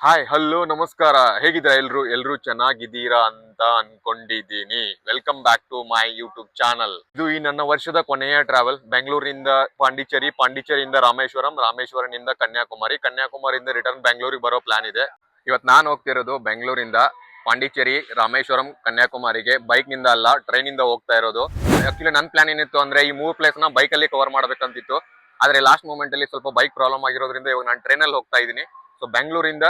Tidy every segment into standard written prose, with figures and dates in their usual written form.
Hi hello ನಮಸ್ಕಾರ. ಹೇಗಿದ್ದೀರಾ ಎಲ್ರು ಚೆನ್ನಾಗಿದ್ದೀರಾ ಅಂತ ಅನ್ಕೊಂಡಿದ್ದೀನಿ. Welcome back to my YouTube channel. ಇದು ಈ ನನ್ನ ವರ್ಷದ ಕೊನೆಯ ಟ್ರಾವೆಲ್. ಬೆಂಗಳೂರಿನಿಂದ ಪಾಂಡಿಚೇರಿಯಿಂದ ರಾಮೇಶ್ವರನಿಂದ ಕನ್ಯಾಕುಮಾರಿಯಿಂದ ರಿಟರ್ನ್ ಬೆಂಗಳೂರಿಗೆ ಬರೋ ಪ್ಲಾನ್ ಇದೆ. ಇವತ್ತು ನಾನು ಹೋಗ್ತಿರೋದು ಬೆಂಗಳೂರಿಂದ ಪಾಂಡಿಚೇರಿ, ರಾಮೇಶ್ವರಂ, ಕನ್ಯಾಕುಮಾರಿಗೆ ಬೈಕ್ ನಿಂದ ಅಲ್ಲ, ಟ್ರೈನ್ ಇಂದ ಹೋಗ್ತಾ ಇರೋದು. ಆಕ್ಚುಲಿ ನನ್ನ ಪ್ಲಾನ್ ಏನಿತ್ತು ಅಂದ್ರೆ ಈ 3 ಪ್ಲೇಸ್ ನ ಬೈಕ್ ಅಲ್ಲಿ ಕವರ್ ಮಾಡ್ಬೇಕಂತಿತ್ತು. ಆದ್ರೆ ಲಾಸ್ಟ್ ಮೂಮೆಂಟ್ ಅಲ್ಲಿ ಸ್ವಲ್ಪ ಬೈಕ್ ಪ್ರಾಬ್ಲಮ್ ಆಗಿರೋದ್ರಿಂದ ಇವಾಗ ನಾನು ಟ್ರೈನ್ ಅಲ್ಲಿ ಹೋಗ್ತಾ ಇದ್ದೀನಿ. ಸೊ ಬೆಂಗಳೂರಿಂದ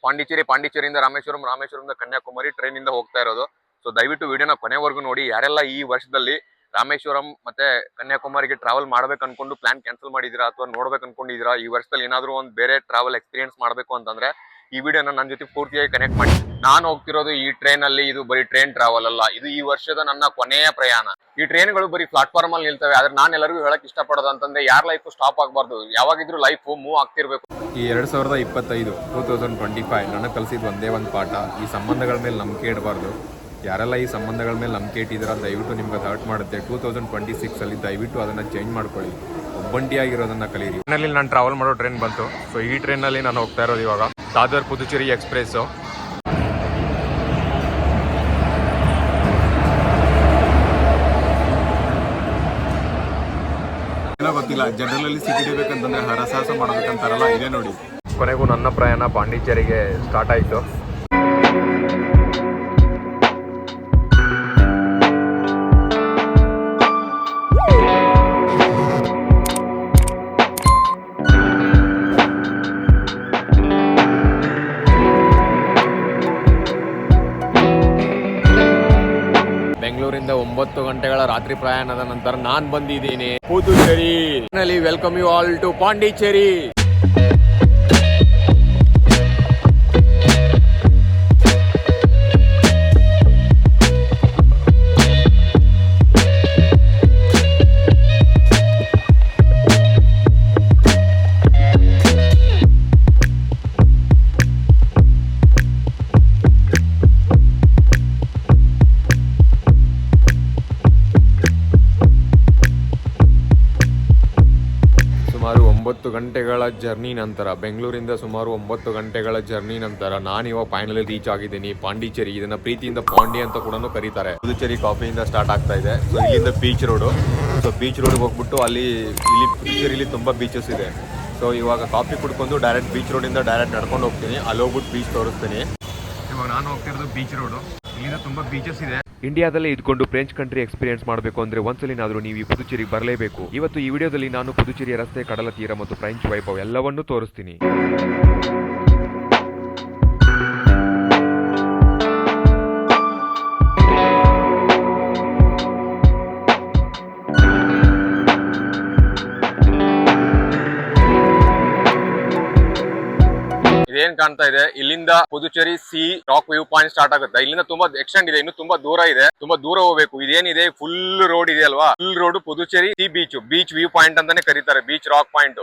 ಪಾಂಡಿಚೇರಿಯಿಂದ ರಾಮೇಶ್ವರದಿಂದ ಕನ್ಯಾಕುಮಾರಿ ಟ್ರೈನ್ ಇಂದ ಹೋಗ್ತಾ ಇರೋದು. ಸೊ ದಯವಿಟ್ಟು ವಿಡಿಯೋನ ಕೊನೆವರೆಗೂ ನೋಡಿ. ಯಾರೆಲ್ಲ ಈ ವರ್ಷದಲ್ಲಿ ರಾಮೇಶ್ವರಂ ಮತ್ತೆ ಕನ್ಯಾಕುಮಾರಿಗೆ ಟ್ರಾವೆಲ್ ಮಾಡ್ಬೇಕು ಅನ್ಕೊಂಡು ಪ್ಲಾನ್ ಕ್ಯಾನ್ಸಲ್ ಮಾಡಿದೀರಾ ಅಥವಾ ನೋಡ್ಬೇಕು ಅನ್ಕೊಂಡಿದೀರಾ, ಈ ವರ್ಷದಲ್ಲಿ ಏನಾದ್ರು ಒಂದು ಬೇರೆ ಟ್ರಾವೆಲ್ ಎಕ್ಸ್ಪೀರಿಯನ್ಸ್ ಮಾಡ್ಬೇಕು ಅಂತಂದ್ರೆ ಈ ವಿಡಿಯೋನ ನನ್ನ ಜೊತೆ ಪೂರ್ತಿಯಾಗಿ ಕನೆಕ್ಟ್ ಮಾಡಿ. ನಾನು ಹೋಗ್ತಿರೋದು ಈ ಟ್ರೈನ್ ಅಲ್ಲಿ. ಇದು ಬರೀ ಟ್ರೈನ್ ಟ್ರಾವೆಲ್ ಅಲ್ಲ, ಇದು ಈ ವರ್ಷದ ನನ್ನ ಕೊನೆಯ ಪ್ರಯಾಣ. ಈ ಟ್ರೈನ್ಗಳು ಬರೀ ಪ್ಲಾಟ್ಫಾರ್ಮ್ ಅಲ್ಲಿ ನಿಲ್ತವೆ. ಆದ್ರೆ ನಾನು ಎಲ್ಲರಿಗೂ ಹೇಳಕ್ ಇಷ್ಟಪಡೋದು ಅಂತಂದ್ರೆ ಯಾರ ಲೈಫ್ ಸ್ಟಾಪ್ ಆಗಬಾರ್ದು, ಯಾವಾಗಿದ್ರು ಲೈಫ್ ಮೂವ್ ಆಗ್ತಿರ್ಬೇಕು. ಈ 2025 ನನಗೆ ಕಲಿಸಿದ ಒಂದೇ ಒಂದು ಪಾಠ, ಈ ಸಂಬಂಧಗಳ ಮೇಲೆ ನಂಬಿಕೆ ಇಡಬಾರ್ದು. ಯಾರೆಲ್ಲ ಈ ಸಂಬಂಧಗಳ ಮೇಲೆ ನಂಬಿಕೆ ಇಟ್ಟಿದ್ದೀರ ದಯವಿಟ್ಟು ನಿಮ್ಗೆ ಅದು ಹರ್ಟ್ ಮಾಡುತ್ತೆ. 2026 ಅಲ್ಲಿ ದಯವಿಟ್ಟು ಅದನ್ನು ಚೇಂಜ್ ಮಾಡ್ಕೊಳ್ಳಿ. ಒಬ್ಬಂಟಿಯಾಗಿರೋದನ್ನ ಕಲೀರಿ. ಟ್ರೈನಲ್ಲಿ ನಾನು ಟ್ರಾವೆಲ್ ಮಾಡೋ ಟ್ರೈನ್ ಬಂತು. ಸೊ ಈ ಟ್ರೈನಲ್ಲಿ ನಾನು ಹೋಗ್ತಾ ಇರೋದು ಇವಾಗ ದಾದರ್ ಪುದುಚೇರಿ ಎಕ್ಸ್ಪ್ರೆಸ್ಸು. ಏನೋ ಗೊತ್ತಿಲ್ಲ, ಜನರಲಲ್ಲಿ ಸೀಟ್ ಹಿಡಿಬೇಕಂತಂದ್ರೆ ಹರಸಾಹಸ ಮಾಡಬೇಕಂತಾರಲ್ಲ, ಇದೇ ನೋಡಿ. ಕೊನೆಗೂ ನನ್ನ ಪ್ರಯಾಣ ಪಾಂಡಿಚೇರಿಗೆ ಸ್ಟಾರ್ಟ್ ಆಯಿತು. ಬೆಂಗಳೂರಿಂದ 9 ಗಂಟೆಗಳ ರಾತ್ರಿ ಪ್ರಯಾಣದ ನಂತರ ನಾನು ಬಂದಿದ್ದೀನಿ Puducherry. Welcome you all to Pondicherry. ಸುಮಾರು 9 ಗಂಟೆಗಳ ಜರ್ನಿ ನಂತರ, ಬೆಂಗಳೂರಿಂದ ಸುಮಾರು 9 ಗಂಟೆಗಳ ಜರ್ನಿ ನಂತರ ನಾನು ಇವಾಗ ಫೈನಲಿ ರೀಚ್ ಆಗಿದ್ದೀನಿ ಪಾಂಡಿಚೇರಿ. ಇದನ್ನ ಪ್ರೀತಿಯಿಂದ ಪಾಂಡಿ ಅಂತ ಕೂಡ ಕರೀತಾರೆ. ಪುದುಚೇರಿ ಕಾಫಿಯಿಂದ ಸ್ಟಾರ್ಟ್ ಆಗ್ತಾ ಇದೆ. ಸೊ ಇಲ್ಲಿಂದ ಬೀಚ್ ರೋಡು. ಸೊ ಬೀಚ್ ರೋಡ್ಗೆ ಹೋಗ್ಬಿಟ್ಟು ಇಲ್ಲಿ ಪುದುಚೇರಿಲಿ ತುಂಬ ಬೀಚಸ್ ಇದೆ. ಸೊ ಇವಾಗ ಕಾಫಿ ಕುಡ್ಕೊಂಡು ಡೈರೆಕ್ಟ್ ಬೀಚ್ ರೋಡಿಂದ ಡೈರೆಕ್ಟ್ ನಡ್ಕೊಂಡು ಹೋಗ್ತೀನಿ. ಅಲ್ಲಿ ಹೋಗ್ಬಿಟ್ಟು ಬೀಚ್ ತೋರಿಸ್ತೀನಿ. ಇವಾಗ ನಾನು ಹೋಗ್ತಿರೋದು ಬೀಚ್ ರೋಡು. ಇಲ್ಲಿಂದ ತುಂಬ ಬೀಚಸ್ ಇದೆ. ಇಂಡಿಯಾದಲ್ಲೇ ಇದ್ಕೊಂಡು ಫ್ರೆಂಚ್ ಕಂಟ್ರಿ ಎಕ್ಸ್ಪೀರಿಯನ್ಸ್ ಮಾಡಬೇಕು ಅಂದ್ರೆ ಒಂದ್ಸಲಿನಾದ್ರೂ ನೀವು ಈ ಪುದುಚೇರಿಗೆ ಬರಲೇಬೇಕು. ಇವತ್ತು ಈ ವಿಡಿಯೋದಲ್ಲಿ ನಾನು ಪುದುಚೇರಿಯ ರಸ್ತೆ, ಕಡಲ ತೀರ ಮತ್ತು ಫ್ರೆಂಚ್ ವೈಭವ ಎಲ್ಲವನ್ನೂ ತೋರಿಸ್ತೀನಿ. ಏನ್ ಕಾಣ್ತಾ ಇದೆ, ಇಲ್ಲಿಂದ Puducherry C rock view point start ಆಗುತ್ತೆ. ಇಲ್ಲಿಂದ ತುಂಬಾ ಎಕ್ಸ್ಟೆಂಡ್ ಇದೆ, ಇನ್ನು ತುಂಬಾ ದೂರ ಇದೆ, ತುಂಬಾ ದೂರ ಹೋಗ್ಬೇಕು. ಇದೇನಿದೆ ಫುಲ್ ರೋಡ್ ಇದೆ ಅಲ್ವಾ, full road Puducherry C beach view point ಅಂತಾನೆ ಕರೀತಾರೆ, ಬೀಚ್ ರಾಕ್ ಪಾಯಿಂಟ್.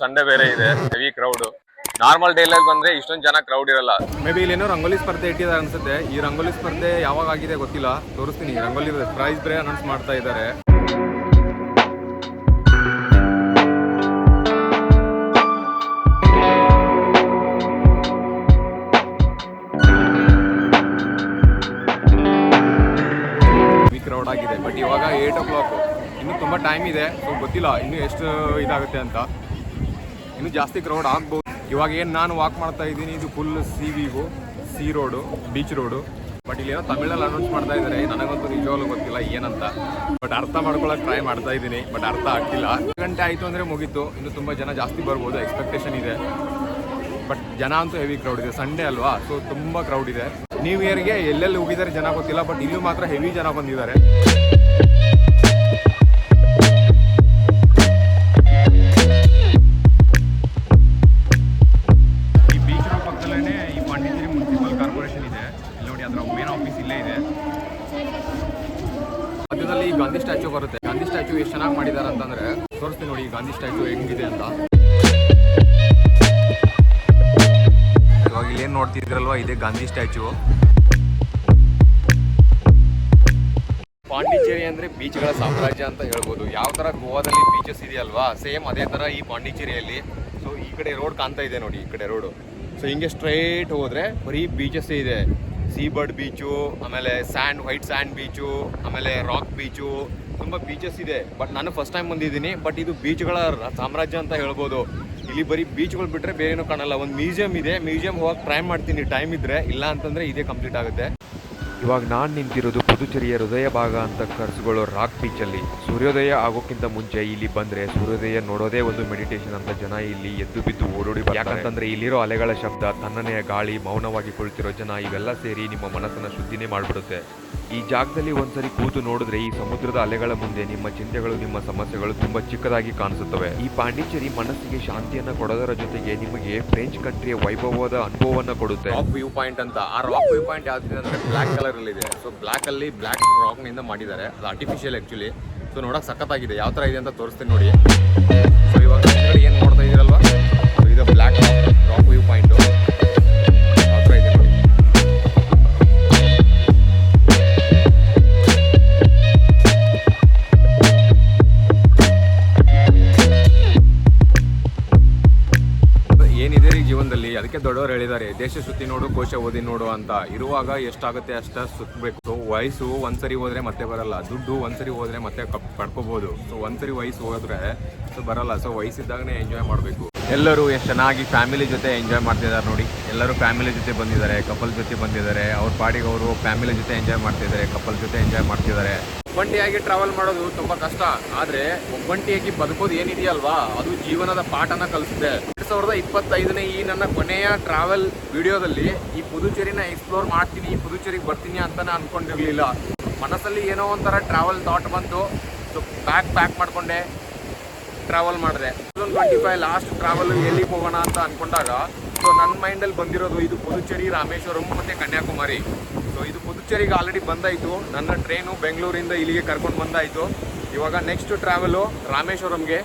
ಸಂಡೇ ಬೇರೆ ಇದೆ, ಹೆವಿ ಕ್ರೌಡ್. ನಾರ್ಮಲ್ ಡೇ ಅಲ್ಲಿ ಬಂದ್ರೆ ಇಷ್ಟೊಂದು ಜನ ಕ್ರೌಡ್ ಇರಲ್ಲ. ಮೇ ಬಿ ಇಲ್ಲೇನೋ ರಂಗೋಲಿ ಸ್ಪರ್ಧೆ ಇಟ್ಟಿದ್ದಾರೆ ಅನ್ಸುತ್ತೆ. ಈ ರಂಗೋಲಿ ಸ್ಪರ್ಧೆ ಯಾವಾಗ ಆಗಿದೆ ಗೊತ್ತಿಲ್ಲ, ತೋರಿಸ್ತೀನಿ. ರಂಗೋಲಿ ಪ್ರೈಸ್ ಬೇರೆ ಅನೌನ್ಸ್ ಮಾಡ್ತಾ ಇದ್ದಾರೆ. ಕ್ರೌಡ್ ಆಗಿದೆ, ಬಟ್ ಇವಾಗ 8 o'clock, ಇನ್ನು ತುಂಬ ಟೈಮ್ ಇದೆ. ಸೊ ಗೊತ್ತಿಲ್ಲ ಇನ್ನು ಎಷ್ಟು ಇದಾಗುತ್ತೆ ಅಂತ. ಇನ್ನು ಜಾಸ್ತಿ ಕ್ರೌಡ್ ಆಗ್ಬೋದು. ಇವಾಗ ಏನು ನಾನು ವಾಕ್ ಮಾಡ್ತಾ ಇದ್ದೀನಿ, ಇದು full C road, beach road. But ಇಲ್ಲಿ ಏನೋ ತಮಿಳಲ್ಲಿ ಅನೌನ್ಸ್ ಮಾಡ್ತಾ ಇದ್ದಾರೆ. ನನಗಂತೂ ನಿಜವಾಗ್ಲೂ ಗೊತ್ತಿಲ್ಲ ಏನಂತ, ಬಟ್ ಅರ್ಥ ಮಾಡ್ಕೊಳ್ಳೋಕೆ ಟ್ರೈ ಮಾಡ್ತಾ ಇದ್ದೀನಿ, ಬಟ್ ಅರ್ಥ ಆಗ್ತಿಲ್ಲ. 1 ಗಂಟೆ ಆಯಿತು ಅಂದರೆ ಮುಗೀತು. ಇನ್ನು ತುಂಬ ಜನ ಜಾಸ್ತಿ ಬರ್ಬೋದು, ಎಕ್ಸ್ಪೆಕ್ಟೇಷನ್ ಇದೆ. ಬಟ್ ಜನ ಅಂತೂ ಹೆವಿ ಕ್ರೌಡ್ ಇದೆ, ಸಂಡೇ ಅಲ್ವಾ, ಸೊ ತುಂಬ ಕ್ರೌಡ್ ಇದೆ. ನ್ಯೂ ಇಯರ್ಗೆ ಎಲ್ಲೆಲ್ಲಿ ಹೋಗಿದ್ದಾರೆ ಜನ ಗೊತ್ತಿಲ್ಲ, ಬಟ್ ಇಲ್ಲೂ ಮಾತ್ರ ಹೆವಿ ಜನ ಬಂದಿದ್ದಾರೆ. ಮಧ್ಯದಲ್ಲಿ ಗಾಂಧಿ ಸ್ಟ್ಯಾಚ್ಯೂ ಬರುತ್ತೆ. ಗಾಂಧಿ ಸ್ಟ್ಯಾಚ್ಯೂ ಎಷ್ಟು ಚೆನ್ನಾಗಿ ಮಾಡಿದ್ದಾರೆ ಅಂತಂದ್ರೆ ತೋರಿಸ್ತೀನಿ ನೋಡಿ ಗಾಂಧಿ ಸ್ಟ್ಯಾಚ್ಯೂ ಹೆಂಗಿದೆ ಅಂತ. ನೋಡ್ತಿದ್ರಲ್ವಾ, ಇದೇ ಗಾಂಧಿ ಸ್ಟ್ಯಾಚು. ಪಾಂಡಿಚೇರಿ ಅಂದ್ರೆ ಬೀಚ್ಗಳ ಸಾಮ್ರಾಜ್ಯ ಅಂತ ಹೇಳ್ಬೋದು. ಯಾವ ತರ ಗೋವಾದಲ್ಲಿ ಬೀಚಸ್ ಇದೆಯಲ್ವಾ, ಸೇಮ್ ಅದೇ ತರ ಈ ಪಾಂಡಿಚೇರಿಯಲ್ಲಿ. ಸೊ ಈ ಕಡೆ ರೋಡ್ ಕಾಣ್ತಾ ಇದೆ ನೋಡಿ, ಈ ಕಡೆ ರೋಡು. ಸೊ ಹಿಂಗೆ ಸ್ಟ್ರೈಟ್ ಹೋದ್ರೆ ಬರೀ ಬೀಚಸ್ ಇದೆ. ಸೀ ಬರ್ಡ್ ಬೀಚು, ಆಮೇಲೆ ವೈಟ್ ಸ್ಯಾಂಡ್ ಬೀಚು, ಆಮೇಲೆ ರಾಕ್ ಬೀಚು, ತುಂಬ ಬೀಚಸ್ ಇದೆ. ಬಟ್ ನಾನು ಫಸ್ಟ್ ಟೈಮ್ ಬಂದಿದ್ದೀನಿ. ಬಟ್ ಇದು ಬೀಚ್ಗಳ ಸಾಮ್ರಾಜ್ಯ ಅಂತ ಹೇಳ್ಬೋದು. ಇಲ್ಲಿ ಬರೀ ಬೀಚ್ಗಳು ಬಿಟ್ಟರೆ ಬೇರೆ ಏನೂ ಕಾಣಲ್ಲ. ಒಂದು ಮ್ಯೂಸಿಯಂ ಇದೆ, ಮ್ಯೂಸಿಯಂ ಹೋಗಕ್ಕೆ ಟ್ರೈ ಮಾಡ್ತೀನಿ ಟೈಮ್ ಇದ್ದರೆ, ಇಲ್ಲ ಅಂತಂದರೆ ಇದೇ ಕಂಪ್ಲೀಟ್ ಆಗುತ್ತೆ. ಇವಾಗ ನಾನು ನಿಂತಿರೋದು ಪುದುಚೇರಿಯ ಹೃದಯ ಭಾಗ ಅಂತ ಕರೆಸಿಕೊಳ್ಳೋ ರಾಕ್ ಬೀಚಲ್ಲಿ. ಸೂರ್ಯೋದಯ ಆಗೋಕ್ಕಿಂತ ಮುಂಚೆ ಇಲ್ಲಿ ಬಂದರೆ ಸೂರ್ಯೋದಯ ನೋಡೋದೇ ಒಂದು ಮೆಡಿಟೇಷನ್ ಅಂತ ಜನ ಇಲ್ಲಿ ಎದ್ದು ಬಿದ್ದು ಓಡೋಡಿ. ಯಾಕಂತಂದ್ರೆ ಇಲ್ಲಿರೋ ಅಲೆಗಳ ಶಬ್ದ, ತಣ್ಣನೆಯ ಗಾಳಿ, ಮೌನವಾಗಿ ಕುಳಿತಿರೋ ಜನ, ಇವೆಲ್ಲ ಸೇರಿ ನಿಮ್ಮ ಮನಸ್ಸನ್ನ ಶುದ್ಧಿನೇ ಮಾಡಿಬಿಡುತ್ತೆ. ಈ ಜಾಗದಲ್ಲಿ ಒಂದ್ಸರಿ ಕೂತು ನೋಡಿದ್ರೆ ಈ ಸಮುದ್ರದ ಅಲೆಗಳ ಮುಂದೆ ನಿಮ್ಮ ಚಿಂತೆಗಳು, ನಿಮ್ಮ ಸಮಸ್ಯೆಗಳು ತುಂಬಾ ಚಿಕ್ಕದಾಗಿ ಕಾಣಿಸುತ್ತವೆ. ಈ ಪಾಂಡಿಚೇರಿ ಮನಸ್ಸಿಗೆ ಶಾಂತಿಯನ್ನ ಕೊಡೋದರ ಜೊತೆಗೆ ನಿಮಗೆ ಫ್ರೆಂಚ್ ಕಂಟ್ರಿಯ ವೈಭವವಾದ ಅನುಭವವನ್ನು ಕೊಡುತ್ತೆ. ರಾಕ್ ವ್ಯೂ ಪಾಯಿಂಟ್ ಅಂತ. ಆ ರಾಕ್ ವ್ಯೂ ಪಾಯಿಂಟ್ ಯಾವ್ದಿದೆ ಅಂದ್ರೆ ಬ್ಲಾಕ್ ಕಲರ್ ಅಲ್ಲಿ ಇದೆ. ಸೊ ಬ್ಲಾಕ್ ಅಲ್ಲಿ ಬ್ಲಾಕ್ ರಾಕ್ ನಿಂದ ಮಾಡಿದ್ದಾರೆ. ಅದು ಆರ್ಟಿಫಿಷಿಯಲ್ ಆಕ್ಚುಲಿ. ಸೊ ನೋಡಕ್ ಸಖತ್ತಾಗಿದೆ. ಯಾವ ತರ ಇದೆ ಅಂತ ತೋರಿಸ್ತೀನಿ ನೋಡಿ. ಸೊ ಇವಾಗ ಏನ್ ನೋಡ್ತಾ ಇದೀರಲ್ವಾ, ಇದು ಬ್ಲಾಕ್ ರಾಕ್ ವ್ಯೂ ಪಾಯಿಂಟ್. ಯಾವ ತರ ಇದೆ ನೋಡಿ. ಏನಿದೆ ರೀ ಜೀವನದಲ್ಲಿ, ಅದಕ್ಕೆ ದೊಡ್ಡವರು ಹೇಳಿದ್ದಾರೆ, ದೇಶ ಸುತ್ತಿ ನೋಡು, ಕೋಶ ಓದಿ ನೋಡು ಅಂತ. ಇರುವಾಗ ಎಷ್ಟಾಗುತ್ತೆ ಅಷ್ಟ ಸುತ್ತಬೇಕು. ಸೊ ವಯಸ್ಸು ಒಂದ್ಸರಿ ಹೋದ್ರೆ ಮತ್ತೆ ಬರಲ್ಲ, ದುಡ್ಡು ಒಂದ್ಸರಿ ಹೋದ್ರೆ ಮತ್ತೆ ಪಡ್ಕೋಬಹುದು. ಸೊ ಒಂದ್ಸರಿ ವಯಸ್ಸು ಹೋದ್ರೆ ಸೊ ಬರಲ್ಲ. ಸೊ ವಯಸ್ಸಿದ್ದಾಗನೇ ಎಂಜಾಯ್ ಮಾಡಬೇಕು. ಎಲ್ಲರೂ ಎಷ್ಟು ಚೆನ್ನಾಗಿ ಫ್ಯಾಮಿಲಿ ಜೊತೆ ಎಂಜಾಯ್ ಮಾಡ್ತಿದ್ದಾರೆ ನೋಡಿ. ಎಲ್ಲರೂ ಫ್ಯಾಮಿಲಿ ಜೊತೆ ಬಂದಿದ್ದಾರೆ, ಕಪಲ್ ಜೊತೆ ಬಂದಿದ್ದಾರೆ. ಅವ್ರ ಪಾಡಿಗೆ ಅವರು ಫ್ಯಾಮಿಲಿ ಜೊತೆ ಎಂಜಾಯ್ ಮಾಡ್ತಿದ್ದಾರೆ, ಕಪಲ್ ಜೊತೆ ಎಂಜಾಯ್ ಮಾಡ್ತಿದ್ದಾರೆ. ಒಬ್ಬಂಟಿಯಾಗಿ ಟ್ರಾವೆಲ್ ಮಾಡೋದು ತುಂಬಾ ಕಷ್ಟ. ಆದ್ರೆ ಒಬ್ಬಂಟಿಯಾಗಿ ಬದುಕೋದು ಏನಿದೆಯಲ್ವಾ, ಅದು ಜೀವನದ ಪಾಠನ ಕಲಿಸುತ್ತೆ. 2025ನೇ ಈ ನನ್ನ ಕೊನೆಯ ಟ್ರಾವೆಲ್ ವಿಡಿಯೋದಲ್ಲಿ ಈ ಪುದುಚೇರಿನ ಎಕ್ಸ್ಪ್ಲೋರ್ ಮಾಡ್ತೀನಿ, ಈ ಪುದುಚೇರಿಗೆ ಬರ್ತೀನಿ ಅಂತ ನಾನು ಅನ್ಕೊಂಡಿರ್ಲಿಲ್ಲ. ಮನಸ್ಸಲ್ಲಿ ಏನೋ ಒಂಥರ ಟ್ರಾವೆಲ್ ಥಾಟ್ ಬಂತು. ಸೊ ಪ್ಯಾಕ್ ಮಾಡ್ಕೊಂಡೆ, ಟ್ರಾವೆಲ್ ಮಾಡಿದೆ. 2025 ಲಾಸ್ಟ್ ಟ್ರಾವೆಲ್ ಎಲ್ಲಿಗೆ ಹೋಗೋಣ ಅಂತ ಅನ್ಕೊಂಡಾಗ ಸೊ ನನ್ನ ಮೈಂಡಲ್ಲಿ ಬಂದಿರೋದು ಇದು ಪುದುಚೇರಿ, ರಾಮೇಶ್ವರಂ ಮತ್ತು ಕನ್ಯಾಕುಮಾರಿ. ಸೊ ಇದು ಪುದುಚೇರಿಗೆ ಆಲ್ರೆಡಿ ಬಂದಾಯಿತು. ನನ್ನ ಟ್ರೈನು ಬೆಂಗಳೂರಿಂದ ಇಲ್ಲಿಗೆ ಕರ್ಕೊಂಡು ಬಂದಾಯಿತು. ಇವಾಗ ನೆಕ್ಸ್ಟ್ ಟ್ರಾವೆಲು ರಾಮೇಶ್ವರಂಗೆ.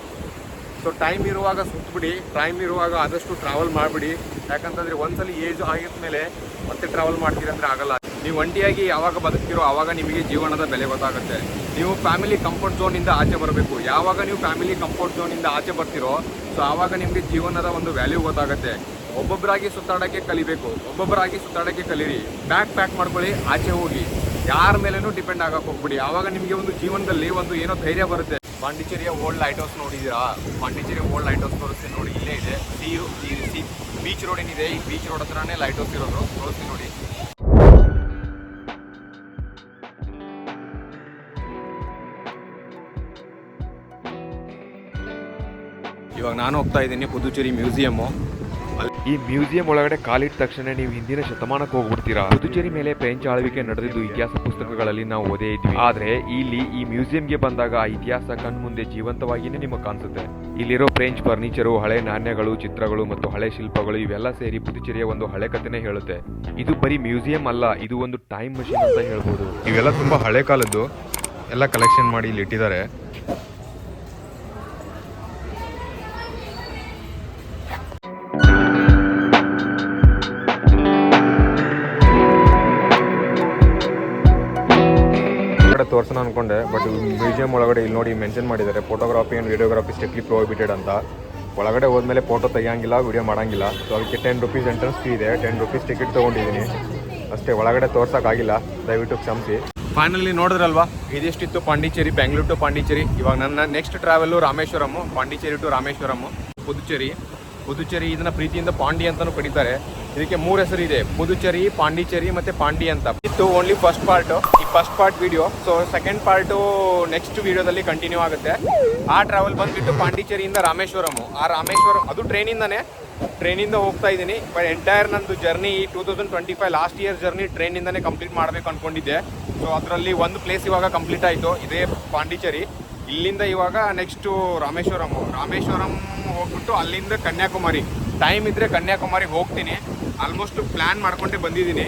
ಸೊ ಟೈಮ್ ಇರುವಾಗ ಸುತ್ತಬಿಡಿ, ಟೈಮ್ ಇರುವಾಗ ಆದಷ್ಟು ಟ್ರಾವೆಲ್ ಮಾಡಿಬಿಡಿ. ಯಾಕಂತಂದರೆ ಒಂದ್ಸಲಿ ಏಜ್ ಆಗಿದ್ಮೇಲೆ ಮತ್ತೆ ಟ್ರಾವೆಲ್ ಮಾಡ್ತೀರಂದ್ರೆ ಆಗಲ್ಲ. ನೀವು ಒಂಟಿಯಾಗಿ ಯಾವಾಗ ಬದುಕ್ತಿರೋ ಆವಾಗ ನಿಮಗೆ ಜೀವನದ ಬೆಲೆ ಗೊತ್ತಾಗುತ್ತೆ. ನೀವು ಫ್ಯಾಮಿಲಿ ಕಂಫರ್ಟ್ ಝೋನಿಂದ ಆಚೆ ಬರಬೇಕು. ಯಾವಾಗ ನೀವು ಫ್ಯಾಮಿಲಿ ಕಂಫರ್ಟ್ ಝೋನಿಂದ ಆಚೆ ಬರ್ತಿರೋ ಸೊ ಆವಾಗ ನಿಮಗೆ ಜೀವನದ ಒಂದು ವ್ಯಾಲ್ಯೂ ಗೊತ್ತಾಗುತ್ತೆ. ಒಬ್ಬೊಬ್ಬರಾಗಿ ಸುತ್ತಾಡೋಕ್ಕೆ ಕಲಿಬೇಕು, ಒಬ್ಬೊಬ್ಬರಾಗಿ ಸುತ್ತಾಡೋಕ್ಕೆ ಕಲೀರಿ. ಪ್ಯಾಕ್ ಮಾಡ್ಕೊಳ್ಳಿ, ಆಚೆ ಹೋಗಿ. ಯಾರ ಮೇಲೇನೂ ಡಿಪೆಂಡ್ ಆಗಕ್ಕೆ ಹೋಗ್ಬಿಡಿ. ಆವಾಗ ನಿಮಗೆ ಒಂದು ಜೀವನದಲ್ಲಿ ಒಂದು ಏನೋ ಧೈರ್ಯ ಬರುತ್ತೆ. ಪಾಂಡಿಚೇರಿಯ ಓಲ್ಡ್ ಲೈಟ್ ಹೌಸ್ ನೋಡಿದ್ದೀರಾ? ಪಾಂಡಿಚೇರಿಯ ಓಲ್ಡ್ ಲೈಟ್ ಹೌಸ್ ತೋರಿಸ್ತೀನಿ ನೋಡಿ. ಇಲ್ಲೇ ಇದೆ ಬೀಚ್ ರೋಡ್ ಏನಿದೆ, ಈ ಬೀಚ್ ರೋಡ್ ಹತ್ರನೇ ಲೈಟ್ ಹೌಸ್ ಇರೋದು. ತೋರಿಸ್ತೀನಿ ನೋಡಿ. ಇವಾಗ ನಾನು ಹೋಗ್ತಾ ಇದ್ದೀನಿ ಪುದುಚೇರಿ ಮ್ಯೂಸಿಯಮ್ಮು. ಈ ಮ್ಯೂಸಿಯಂ ಒಳಗಡೆ ಕಾಲಿಟ್ಟ ತಕ್ಷಣ ನೀವು ಹಿಂದಿನ ಶತಮಾನಕ್ಕೆ ಹೋಗ್ಬಿಡ್ತೀರಾ. ಪುದುಚೇರಿ ಮೇಲೆ ಫ್ರೆಂಚ್ ಆಳ್ವಿಕೆ ನಡೆದಿದ್ದು ಇತಿಹಾಸ ಪುಸ್ತಕಗಳಲ್ಲಿ ನಾವು ಓದೇ ಇದ್ವಿ. ಆದ್ರೆ ಇಲ್ಲಿ ಈ ಮ್ಯೂಸಿಯಂಗೆ ಬಂದಾಗ ಆ ಇತಿಹಾಸ ಕಣ್ಮುಂದೆ ಜೀವಂತವಾಗಿಯೇ ನಿಮಗೆ ಕಾಣಿಸುತ್ತೆ. ಇಲ್ಲಿರೋ ಫ್ರೆಂಚ್ ಫರ್ನಿಚರು, ಹಳೆ ನಾಣ್ಯಗಳು, ಚಿತ್ರಗಳು ಮತ್ತು ಹಳೆ ಶಿಲ್ಪಗಳು ಇವೆಲ್ಲ ಸೇರಿ ಪುದುಚೇರಿಯ ಒಂದು ಹಳೆ ಕಥೆನೇ ಹೇಳುತ್ತೆ. ಇದು ಬರೀ ಮ್ಯೂಸಿಯಂ ಅಲ್ಲ, ಇದು ಒಂದು ಟೈಮ್ ಮಷೀನ್ ಅಂತ ಹೇಳ್ಬೋದು. ಇವೆಲ್ಲ ತುಂಬಾ ಹಳೆ ಕಾಲದ್ದು ಎಲ್ಲ ಕಲೆಕ್ಷನ್ ಮಾಡಿ ಇಲ್ಲಿ ಇಟ್ಟಿದ್ದಾರೆ. ತೋರ್ಸೋಣ ಅನ್ಕೊಂಡೆ, ಬಟ್ ಮ್ಯೂಸಿಯಂ ಒಳಗಡೆ ಇಲ್ಲಿ ನೋಡಿ ಮೆನ್ಷನ್ ಮಾಡಿದ್ದಾರೆ ಫೋಟೋಗ್ರಫಿ ಆ್ಯಂಡ್ ವಿಡಿಯೋಗ್ರಫಿ ಸ್ಟ್ರಿಕ್ಟ್ಲಿ ಪ್ರೋಹಿಬಿಟೆಡ್ ಅಂತ. ಒಳಗಡೆ ಹೋದ್ಮೇಲೆ ಫೋಟೋ ತೆಗಿಯಂಗಿಲ್ಲ, ವಿಡಿಯೋ ಮಾಡೋಂಗಿಲ್ಲ. ಸೊ ಅದಕ್ಕೆ 10 ರೂಪೀಸ್ ಎಂಟ್ರೆನ್ಸ್ ಫೀ ಇದೆ. 10 ರೂಪೀಸ್ ಟಿಕೆಟ್ ತೊಗೊಂಡಿದ್ದೀನಿ ಅಷ್ಟೇ. ಒಳಗಡೆ ತೋರ್ಸೋಕ್ಕಾಗಿಲ್ಲ, ದಯವಿಟ್ಟು ಕ್ಷಮಿಸಿ. ಫೈನಲಿ ನೋಡಿದ್ರಲ್ವಾ, ಇದಿಷ್ಟಿತ್ತು ಪಾಂಡಿಚೇರಿ, ಬೆಂಗಳೂರು ಟು ಪಾಂಡಿಚೇರಿ. ಇವಾಗ ನನ್ನ next travel Rameswaram, Pondicherry to Rameswaram. Puducherry ಇದನ್ನ ಪ್ರೀತಿಯಿಂದ ಪಾಂಡಿ ಅಂತಾನೂ ಕರೀತಾರೆ. ಇದಕ್ಕೆ 3 ಹೆಸರು ಇದೆ, ಪುದುಚೇರಿ, ಪಾಂಡಿಚೇರಿ ಮತ್ತೆ ಪಾಂಡಿ ಅಂತ. ಇದು ಓನ್ಲಿ ಫಸ್ಟ್ ಪಾರ್ಟು, ಈ first part video. So second part next ವಿಡಿಯೋದಲ್ಲಿ ಕಂಟಿನ್ಯೂ ಆಗುತ್ತೆ. ಆ ಟ್ರಾವೆಲ್ ಬಂದ್ಬಿಟ್ಟು ಪಾಂಡಿಚೇರಿಯಿಂದ ರಾಮೇಶ್ವರಮ್ಮು. ಆ ರಾಮೇಶ್ವರಂ ಅದು ಟ್ರೈನಿಂದ ಹೋಗ್ತಾ ಇದ್ದೀನಿ. ಬಟ್ ಎಂಟೈರ್ ನಂದು ಜರ್ನಿ 2025 ಲಾಸ್ಟ್ ಇಯರ್ ಜರ್ನಿ ಟ್ರೈನಿಂದನೇ ಕಂಪ್ಲೀಟ್ ಮಾಡಬೇಕು ಅಂದ್ಕೊಂಡಿದ್ದೆ. ಸೊ ಅದರಲ್ಲಿ ಒಂದು ಪ್ಲೇಸ್ ಇವಾಗ ಕಂಪ್ಲೀಟ್ ಆಯಿತು, ಇದೇ ಪಾಂಡಿಚೇರಿ. ಇಲ್ಲಿಂದ ಇವಾಗ ನೆಕ್ಸ್ಟು ರಾಮೇಶ್ವರಂ ಹೋಗ್ಬಿಟ್ಟು ಅಲ್ಲಿಂದ ಕನ್ಯಾಕುಮಾರಿ. ಟೈಮ್ ಇದ್ದರೆ ಕನ್ಯಾಕುಮಾರಿಗೆ ಹೋಗ್ತೀನಿ. ಆಲ್ಮೋಸ್ಟ್ ಪ್ಲ್ಯಾನ್ ಮಾಡ್ಕೊಂಡೆ ಬಂದಿದ್ದೀನಿ.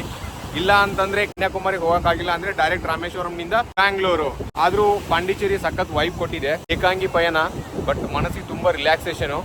ಇಲ್ಲ ಅಂತಂದರೆ ಕನ್ಯಾಕುಮಾರಿಗೆ ಹೋಗೋಕ್ಕಾಗಿಲ್ಲ ಅಂದರೆ ಡೈರೆಕ್ಟ್ ರಾಮೇಶ್ವರಂನಿಂದ ಬ್ಯಾಂಗ್ಳೂರು. ಆದರೂ ಪಾಂಡಿಚೇರಿ ಸಖತ್ ವೈಬ್ ಕೊಟ್ಟಿದೆ. ಏಕಾಂಗಿ ಪಯಣ, ಬಟ್ ಮನಸ್ಸಿಗೆ ತುಂಬ ರಿಲ್ಯಾಕ್ಸೇಷನು.